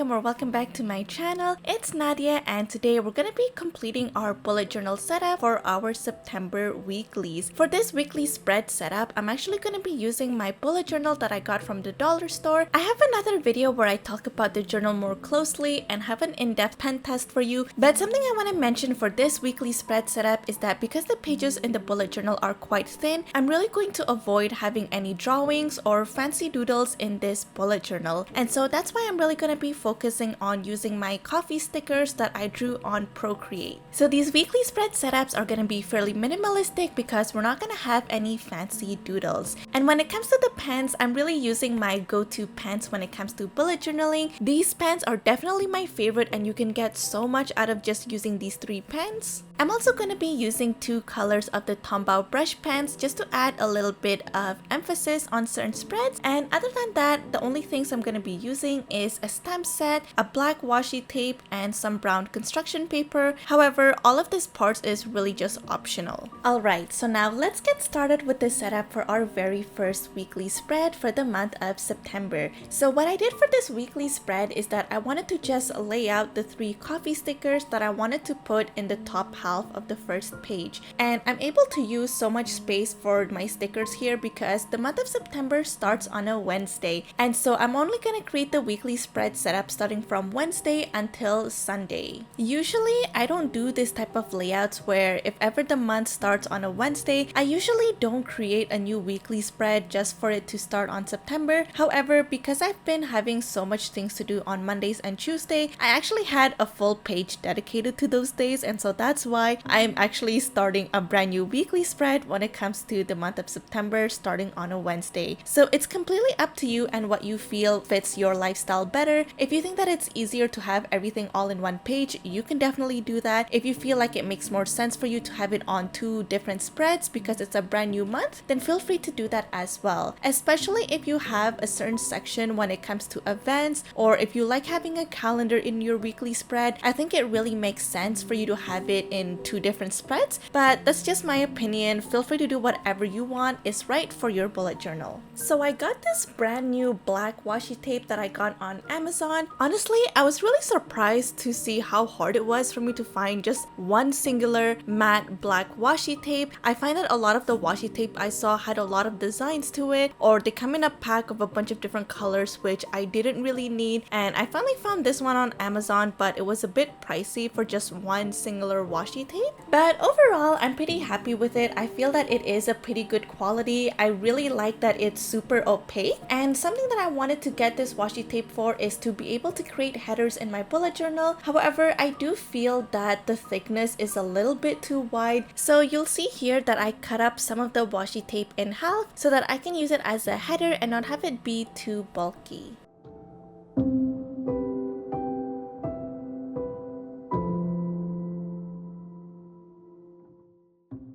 welcome or welcome back to my channel. It's Nadia and today we're gonna be completing our bullet journal setup for our September weeklies. For this weekly spread setup, I'm actually gonna be using my bullet journal that I got from the dollar store. I have another video where I talk about the journal more closely and have an in-depth pen test for you, but something I want to mention for this weekly spread setup is that because the pages in the bullet journal are quite thin, I'm really going to avoid having any drawings or fancy doodles in this bullet journal, and so that's why I'm really going to be focusing on using my coffee stickers that I drew on Procreate. So these weekly spread setups are going to be fairly minimalistic because we're not going to have any fancy doodles. And when it comes to the pens, I'm really using my go-to pens when it comes to bullet journaling. These pens are definitely my favorite and you can get so much out of just using these 3 pens. I'm also going to be using 2 colors of the Tombow brush pens just to add a little bit of emphasis on certain spreads, and other than that, the only things I'm going to be using is a stamp set, a black washi tape, and some brown construction paper. However, all of this parts is really just optional. Alright, so now let's get started with the setup for our very first weekly spread for the month of September. So what I did for this weekly spread is that I wanted to just lay out the 3 coffee stickers that I wanted to put in the top half of the first page, and I'm able to use so much space for my stickers here because the month of September starts on a Wednesday, and so I'm only gonna create the weekly spread setup starting from Wednesday until Sunday. Usually I don't do this type of layouts where if ever the month starts on a Wednesday, I usually don't create a new weekly spread just for it to start on September. However, because I've been having so much things to do on Mondays and Tuesday, I actually had a full page dedicated to those days, and so that's why I'm actually starting a brand new weekly spread when it comes to the month of September starting on a Wednesday. So it's completely up to you and what you feel fits your lifestyle better. If you think that it's easier to have everything all in one page, you can definitely do that. If you feel like it makes more sense for you to have it on 2 different spreads because it's a brand new month, then feel free to do that as well. Especially if you have a certain section when it comes to events, or if you like having a calendar in your weekly spread, I think it really makes sense for you to have it in 2 different spreads, but that's just my opinion. Feel free to do whatever you want is right for your bullet journal. So I got this brand new black washi tape that I got on Amazon. Honestly, I was really surprised to see how hard it was for me to find just one singular matte black washi tape. I find that a lot of the washi tape I saw had a lot of designs to it, or they come in a pack of a bunch of different colors which I didn't really need, and I finally found this one on Amazon, but it was a bit pricey for just one singular washi tape. But overall, I'm pretty happy with it. I feel that it is a pretty good quality. I really like that it's super opaque, and something that I wanted to get this washi tape for is to be able to create headers in my bullet journal. However, I do feel that the thickness is a little bit too wide, so you'll see here that I cut up some of the washi tape in half so that I can use it as a header and not have it be too bulky.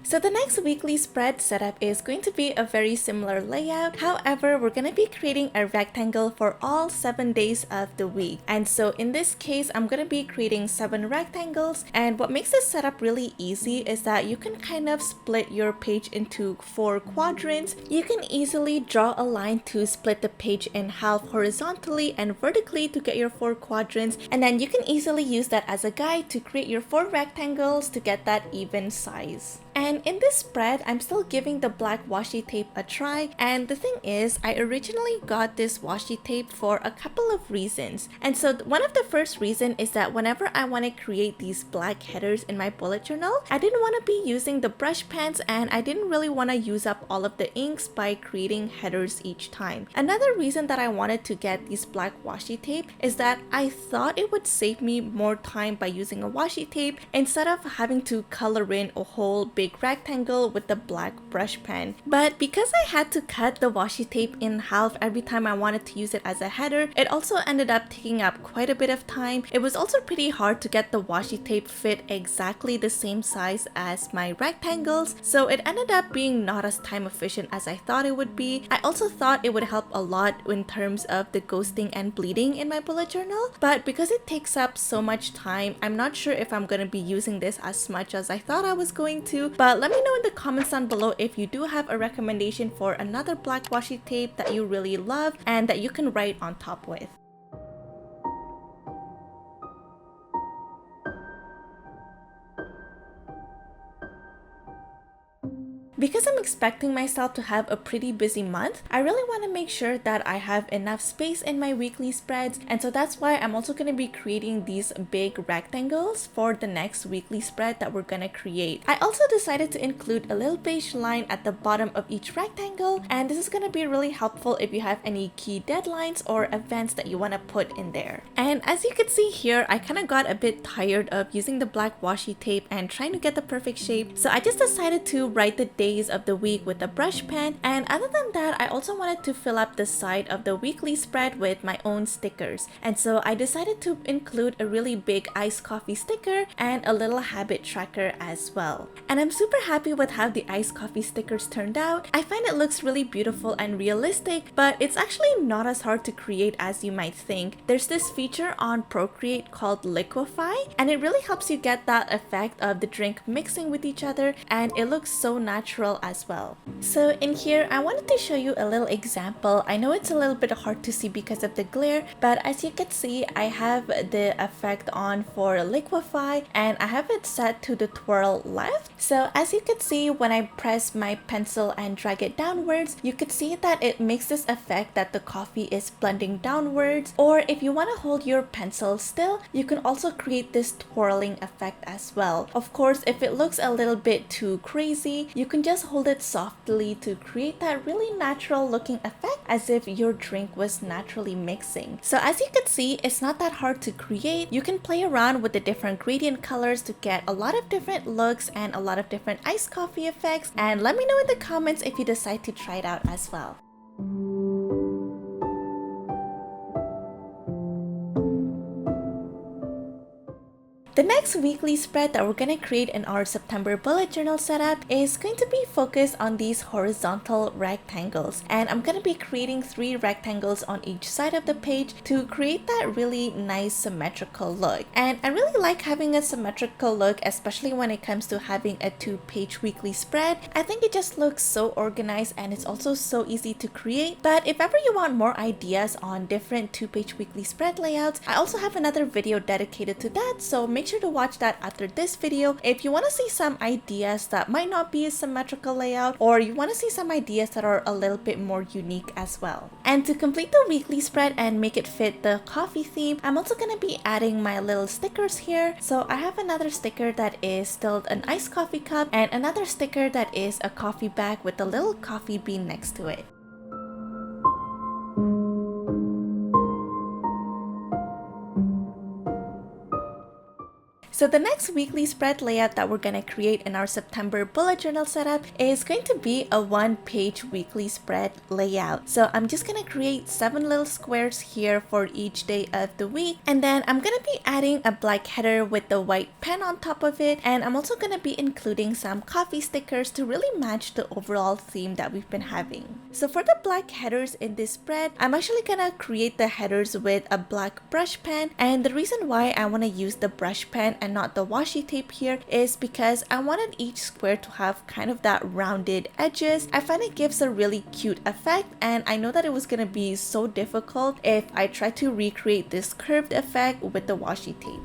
So the next weekly spread setup is going to be a very similar layout. However, we're going to be creating a rectangle for all 7 days of the week. And so in this case, I'm going to be creating 7 rectangles. And what makes this setup really easy is that you can kind of split your page into 4 quadrants. You can easily draw a line to split the page in half horizontally and vertically to get your 4 quadrants. And then you can easily use that as a guide to create your 4 rectangles to get that even size. And in this spread, I'm still giving the black washi tape a try, and the thing is, I originally got this washi tape for a couple of reasons. And so one of the first reason is that whenever I want to create these black headers in my bullet journal, I didn't want to be using the brush pens, and I didn't really want to use up all of the inks by creating headers each time. Another reason that I wanted to get these black washi tape is that I thought it would save me more time by using a washi tape instead of having to color in a whole big rectangle with the black brush pen. But because I had to cut the washi tape in half every time I wanted to use it as a header, it also ended up taking up quite a bit of time. It was also pretty hard to get the washi tape fit exactly the same size as my rectangles, so it ended up being not as time efficient as I thought it would be. I also thought it would help a lot in terms of the ghosting and bleeding in my bullet journal, but because it takes up so much time, I'm not sure if I'm going to be using this as much as I thought I was going to. But let me know in the comments down below if you do have a recommendation for another black washi tape that you really love and that you can write on top with. Because I'm expecting myself to have a pretty busy month, I really want to make sure that I have enough space in my weekly spreads, and so that's why I'm also going to be creating these big rectangles for the next weekly spread that we're going to create. I also decided to include a little beige line at the bottom of each rectangle, and this is going to be really helpful if you have any key deadlines or events that you want to put in there. And as you can see here, I kind of got a bit tired of using the black washi tape and trying to get the perfect shape, so I just decided to write the days of the week with a brush pen. And other than that, I also wanted to fill up the side of the weekly spread with my own stickers, and so I decided to include a really big iced coffee sticker and a little habit tracker as well. And I'm super happy with how the iced coffee stickers turned out. I find it looks really beautiful and realistic, but it's actually not as hard to create as you might think. There's this feature on Procreate called Liquify, and it really helps you get that effect of the drink mixing with each other, and it looks so natural as well. So in here, I wanted to show you a little example. I know it's a little bit hard to see because of the glare, but as you can see, I have the effect on for Liquify, and I have it set to the twirl left. So as you can see, when I press my pencil and drag it downwards, you could see that it makes this effect that the coffee is blending downwards. Or if you want to hold your pencil still, you can also create this twirling effect as well. Of course, if it looks a little bit too crazy, you can just hold it softly to create that really natural looking effect as if your drink was naturally mixing. So as you can see, it's not that hard to create. You can play around with the different gradient colors to get a lot of different looks and a lot of different iced coffee effects, and let me know in the comments if you decide to try it out as well. The next weekly spread that we're going to create in our September bullet journal setup is going to be focused on these horizontal rectangles, and I'm going to be creating 3 rectangles on each side of the page to create that really nice symmetrical look. And I really like having a symmetrical look, especially when it comes to having a 2-page weekly spread. I think it just looks so organized, and it's also so easy to create. But if ever you want more ideas on different 2-page weekly spread layouts, I also have another video dedicated to that, so make sure to watch that after this video if you want to see some ideas that might not be a symmetrical layout, or you want to see some ideas that are a little bit more unique as well. And to complete the weekly spread and make it fit the coffee theme, I'm also going to be adding my little stickers here. So I have another sticker that is still an iced coffee cup, and another sticker that is a coffee bag with a little coffee bean next to it. So the next weekly spread layout that we're going to create in our September bullet journal setup is going to be a 1-page weekly spread layout. So I'm just going to create 7 little squares here for each day of the week, and then I'm going to be adding a black header with the white pen on top of it, and I'm also going to be including some coffee stickers to really match the overall theme that we've been having. So for the black headers in this spread, I'm actually going to create the headers with a black brush pen, and the reason why I want to use the brush pen and not the washi tape here is because I wanted each square to have kind of that rounded edges. I find it gives a really cute effect, and I know that it was going to be so difficult if I tried to recreate this curved effect with the washi tape.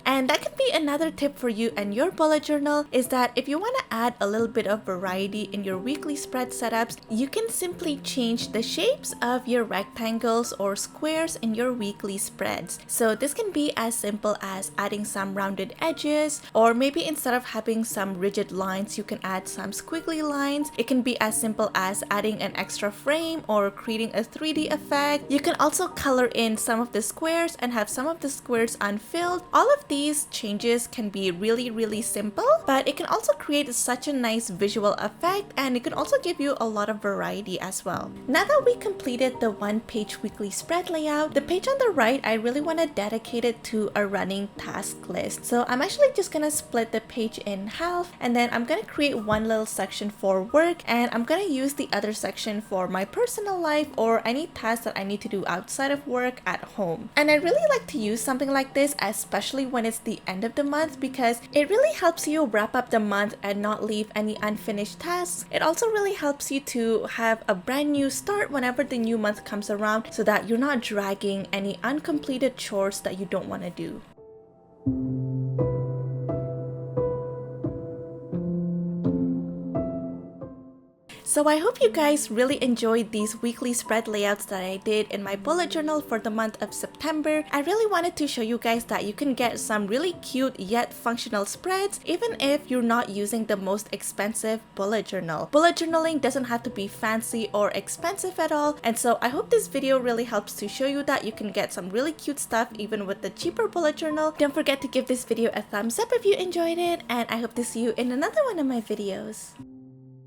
And that could be another tip for you and your bullet journal, is that if you want to add a little bit of variety in your weekly spread setups, you can simply change the shapes of your rectangles or squares in your weekly spreads. So this can be as simple as adding some rounded edges, or maybe instead of having some rigid lines, you can add some squiggly lines. It can be as simple as adding an extra frame or creating a 3D effect. You can also color in some of the squares and have some of the squares unfilled. All of these changes can be really simple, but it can also create such a nice visual effect, and it can also give you a lot of variety as well. Now that we completed the 1-page weekly spread layout, the page on the right, I really want to dedicate it to a running task list. So I'm actually just gonna split the page in half, and then I'm gonna create one little section for work, and I'm gonna use the other section for my personal life or any tasks that I need to do outside of work at home. And I really like to use something like this, especially when it's the end of the month, because it really helps you wrap up the month and not leave any unfinished tasks. It also really helps you to have a brand new start whenever the new month comes around, so that you're not dragging any uncompleted chores that you don't want to do. So I hope you guys really enjoyed these weekly spread layouts that I did in my bullet journal for the month of September. I really wanted to show you guys that you can get some really cute yet functional spreads even if you're not using the most expensive bullet journal. Bullet journaling doesn't have to be fancy or expensive at all, and so I hope this video really helps to show you that you can get some really cute stuff even with the cheaper bullet journal. Don't forget to give this video a thumbs up if you enjoyed it, and I hope to see you in another one of my videos.